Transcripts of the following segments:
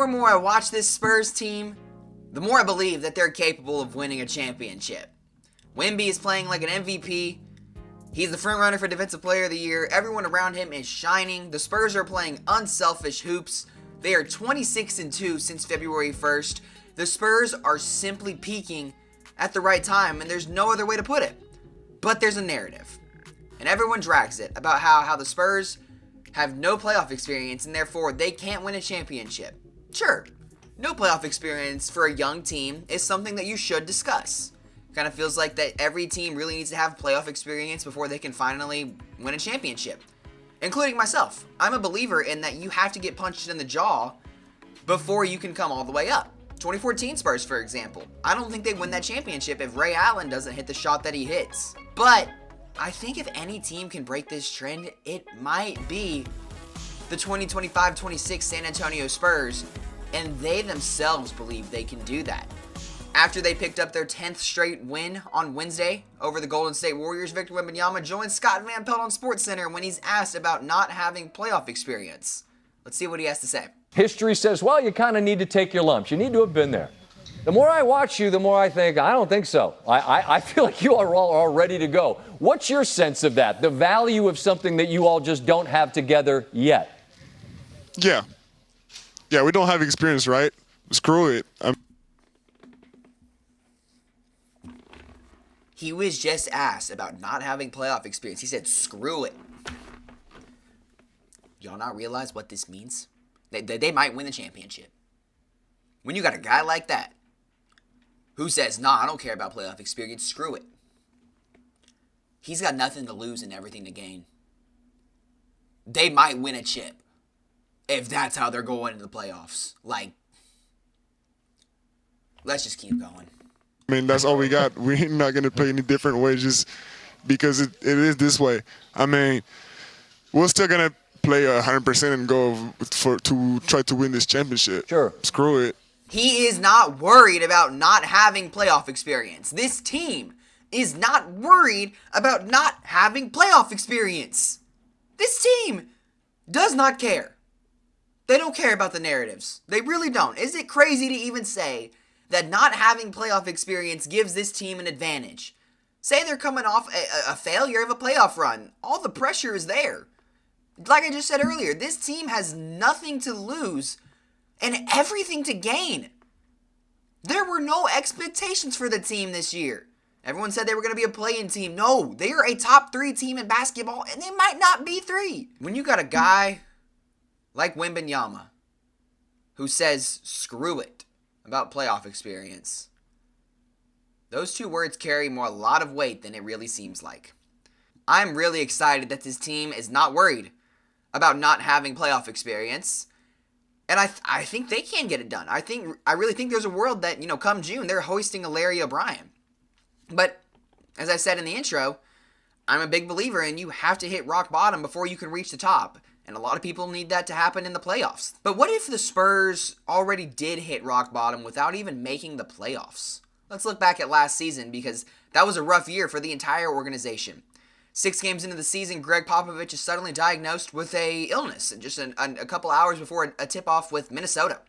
and more I watch this Spurs team, the more I believe that they're capable of winning a championship. Wemby is playing like an MVP. He's the front runner for Defensive Player of the Year. Everyone around him is shining. The Spurs are playing unselfish hoops. They are 26-2 since February 1st. The Spurs are simply peaking at the right time, and there's no other way to put it. But there's a narrative, and everyone drags it about how the Spurs have no playoff experience and therefore they can't win a championship. Sure, no playoff experience for a young team is something that you should discuss. Kind of feels like that every team really needs to have playoff experience before they can finally win a championship, including myself. I'm a believer in that you have to get punched in the jaw before you can come all the way up. 2014 Spurs, for example. I don't think they win that championship if Ray Allen doesn't hit the shot that he hits. But I think if any team can break this trend, it might be the 2025-26 San Antonio Spurs, and they themselves believe they can do that. After they picked up their 10th straight win on Wednesday over the Golden State Warriors, Victor Wembanyama joined Scott Van Pelt on SportsCenter when he's asked about not having playoff experience. Let's see what he has to say. History says, well, you kind of need to take your lumps. You need to have been there. The more I watch you, the more I think, I don't think so. I feel like you are all ready to go. What's your sense of that? The value of something that you all just don't have together yet? Yeah, we don't have experience, right? Screw it. He was just asked about not having playoff experience. He said, screw it. Y'all not realize what this means? They might win the championship. When you got a guy like that who says, nah, I don't care about playoff experience, screw it. He's got nothing to lose and everything to gain. They might win a chip if that's how they're going into the playoffs. Like, let's just keep going. I mean, that's all we got. We're not going to play any different way just because it is this way. I mean, we're still going to play 100% and go to try to win this championship. Sure. Screw it. He is not worried about not having playoff experience. This team is not worried about not having playoff experience. This team does not care. They don't care about the narratives. They really don't. Is it crazy to even say that not having playoff experience gives this team an advantage? Say they're coming off a failure of a playoff run. All the pressure is there. Like I just said earlier, this team has nothing to lose and everything to gain. There were no expectations for the team this year. Everyone said they were going to be a play-in team. No, they are a top 3 team in basketball, and they might not be 3. When you got a guy like Wembanyama who says, screw it, about playoff experience, those 2 words carry a lot of weight than it really seems like. I'm really excited that this team is not worried about not having playoff experience. And I think they can get it done. I really think there's a world that, come June, they're hoisting a Larry O'Brien. But, as I said in the intro, I'm a big believer in you have to hit rock bottom before you can reach the top. And a lot of people need that to happen in the playoffs. But what if the Spurs already did hit rock bottom without even making the playoffs? Let's look back at last season, because that was a rough year for the entire organization. 6 games into the season, Greg Popovich is suddenly diagnosed with a illness, and just a couple hours before a tip-off with Minnesota.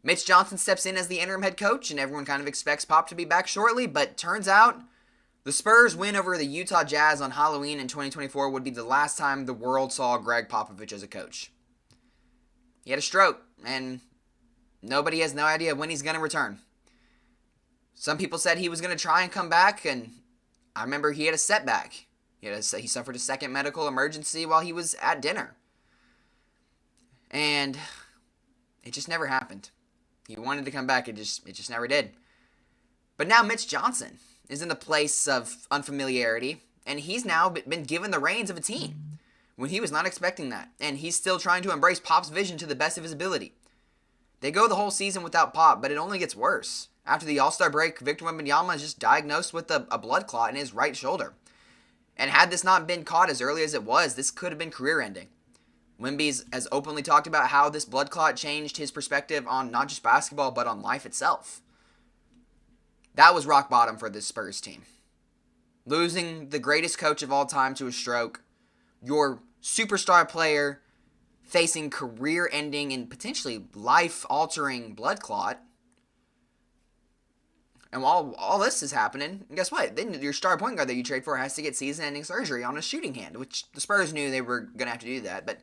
Mitch Johnson steps in as the interim head coach, and everyone kind of expects Pop to be back shortly, but turns out the Spurs' win over the Utah Jazz on Halloween in 2024 would be the last time the world saw Greg Popovich as a coach. He had a stroke, and nobody has no idea when he's going to return. Some people said he was going to try and come back, and I remember he had a setback. He suffered a second medical emergency while he was at dinner. And it just never happened. He wanted to come back, it just never did. But now Mitch Johnson is in the place of unfamiliarity, and he's now been given the reins of a team when he was not expecting that. And he's still trying to embrace Pop's vision to the best of his ability. They go the whole season without Pop, but it only gets worse. After the All-Star break, Victor Wembanyama is just diagnosed with a blood clot in his right shoulder. And had this not been caught as early as it was, this could have been career-ending. Wemby has openly talked about how this blood clot changed his perspective on not just basketball, but on life itself. That was rock bottom for this Spurs team. Losing the greatest coach of all time to a stroke, your superstar player, facing career-ending and potentially life-altering blood clot. And while all this is happening, guess what? Then your star point guard that you trade for has to get season-ending surgery on his shooting hand, which the Spurs knew they were going to have to do that. But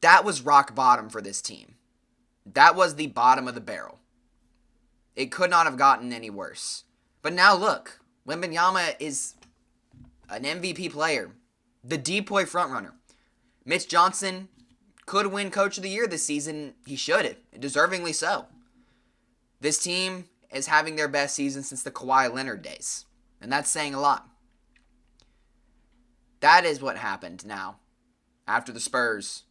that was rock bottom for this team. That was the bottom of the barrel. It could not have gotten any worse. But now look, Wembanyama is an MVP player, the depoy frontrunner. Mitch Johnson could win Coach of the Year this season. He should have, deservingly so. This team is having their best season since the Kawhi Leonard days, and that's saying a lot. That is what happened now after the Spurs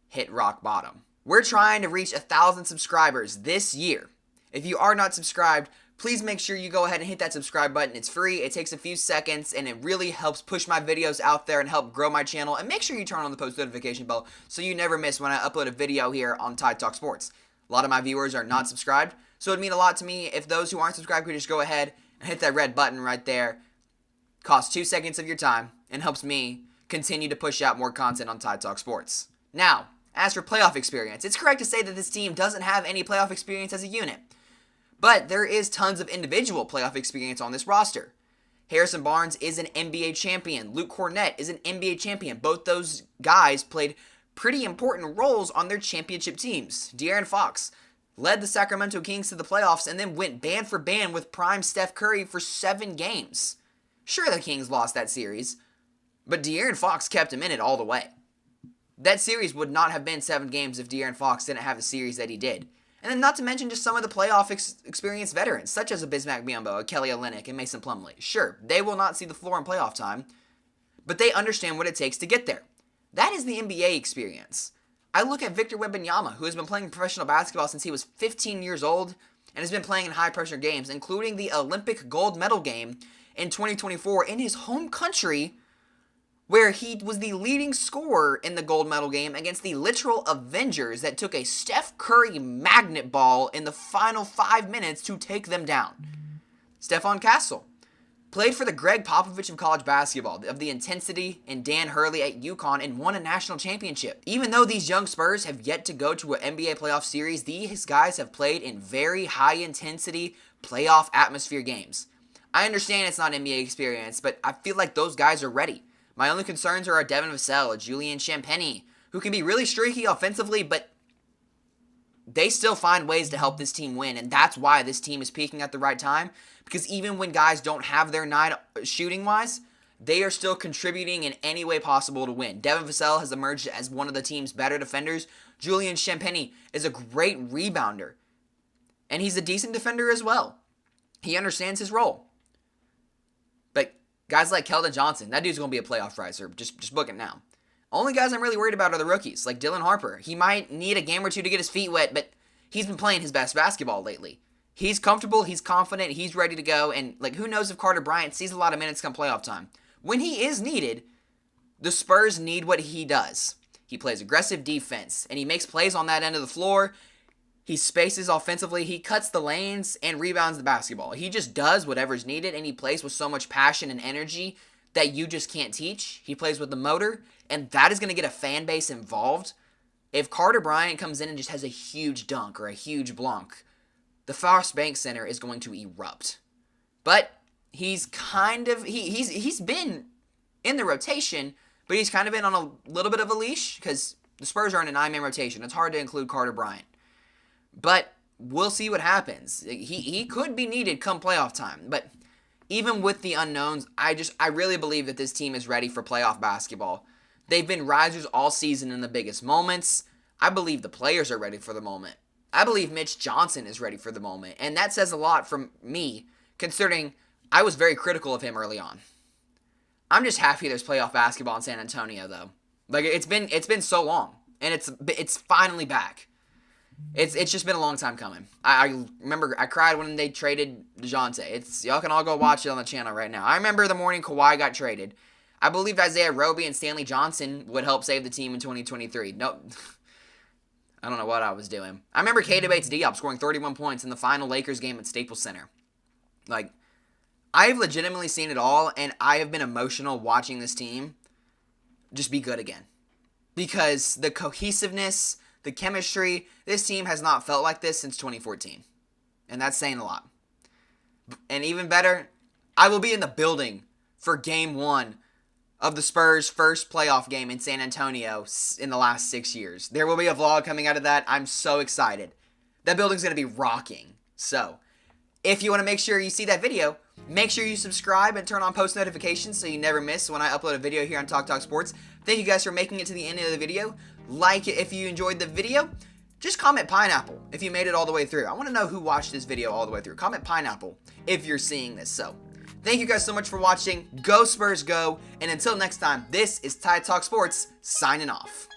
hit rock bottom. We're trying to reach 1,000 subscribers this year. If you are not subscribed, please make sure you go ahead and hit that subscribe button. It's free, it takes a few seconds, and it really helps push my videos out there and help grow my channel. And make sure you turn on the post notification bell so you never miss when I upload a video here on Tide Talk Sports. A lot of my viewers are not subscribed, so it'd mean a lot to me if those who aren't subscribed could just go ahead and hit that red button right there. Costs 2 seconds of your time and helps me continue to push out more content on Tide Talk Sports. Now, as for playoff experience, it's correct to say that this team doesn't have any playoff experience as a unit. But there is tons of individual playoff experience on this roster. Harrison Barnes is an NBA champion. Luke Cornett is an NBA champion. Both those guys played pretty important roles on their championship teams. De'Aaron Fox led the Sacramento Kings to the playoffs and then went band for band with prime Steph Curry for 7 games. Sure, the Kings lost that series, but De'Aaron Fox kept him in it all the way. That series would not have been 7 games if De'Aaron Fox didn't have the series that he did. And then not to mention just some of the playoff experienced veterans, such as a Bismack Biyombo, a Kelly Olynyk, and Mason Plumlee. Sure, they will not see the floor in playoff time, but they understand what it takes to get there. That is the NBA experience. I look at Victor Wembanyama, who has been playing professional basketball since he was 15 years old, and has been playing in high-pressure games, including the Olympic gold medal game in 2024 in his home country, where he was the leading scorer in the gold medal game against the literal Avengers that took a Steph Curry magnet ball in the final 5 minutes to take them down. Stephon Castle played for the Greg Popovich of college basketball, of the intensity, and Dan Hurley at UConn, and won a national championship. Even though these young Spurs have yet to go to an NBA playoff series, these guys have played in very high-intensity playoff atmosphere games. I understand it's not NBA experience, but I feel like those guys are ready. My only concerns are a Devin Vassell, a Julian Champagnie, who can be really streaky offensively, but they still find ways to help this team win, and that's why this team is peaking at the right time, because even when guys don't have their night shooting-wise, they are still contributing in any way possible to win. Devin Vassell has emerged as one of the team's better defenders. Julian Champagnie is a great rebounder, and he's a decent defender as well. He understands his role. But guys like Keldon Johnson, that dude's going to be a playoff riser. Just book it now. Only guys I'm really worried about are the rookies, like Dylan Harper. He might need a game or two to get his feet wet, but he's been playing his best basketball lately. He's comfortable, he's confident, he's ready to go, and who knows if Carter Bryant sees a lot of minutes come playoff time. When he is needed, the Spurs need what he does. He plays aggressive defense, and he makes plays on that end of the floor. He spaces offensively, he cuts the lanes, and rebounds the basketball. He just does whatever's needed, and he plays with so much passion and energy that you just can't teach. He plays with the motor, and that is going to get a fan base involved. If Carter Bryant comes in and just has a huge dunk or a huge block, the Frost Bank Center is going to erupt. But he's he's been in the rotation, but he's kind of been on a little bit of a leash because the Spurs are in a 9-man rotation. It's hard to include Carter Bryant. But we'll see what happens. He could be needed come playoff time. But even with the unknowns, I really believe that this team is ready for playoff basketball. They've been risers all season in the biggest moments. I believe the players are ready for the moment. I believe Mitch Johnson is ready for the moment. And that says a lot from me, considering I was very critical of him early on. I'm just happy there's playoff basketball in San Antonio, though. It's been so long, and it's finally back. It's just been a long time coming. I remember I cried when they traded DeJounte. Y'all can all go watch it on the channel right now. I remember the morning Kawhi got traded. I believed Isaiah Roby and Stanley Johnson would help save the team in 2023. No, I don't know what I was doing. I remember Keita Bates-Diop scoring 31 points in the final Lakers game at Staples Center. I've legitimately seen it all, and I have been emotional watching this team just be good again. because the cohesiveness, the chemistry, this team has not felt like this since 2014. And that's saying a lot. And even better, I will be in the building for Game 1 of the Spurs' first playoff game in San Antonio in the last 6 years. There will be a vlog coming out of that. I'm so excited. That building's going to be rocking. So, if you want to make sure you see that video, make sure you subscribe and turn on post notifications so you never miss when I upload a video here on Talk Talk Sports. Thank you guys for making it to the end of the video. Like it if you enjoyed the video. Just comment pineapple if you made it all the way through. I want to know who watched this video all the way through. Comment pineapple if you're seeing this. So, thank you guys so much for watching. Go Spurs, go. And until next time, this is Ty Talk Sports signing off.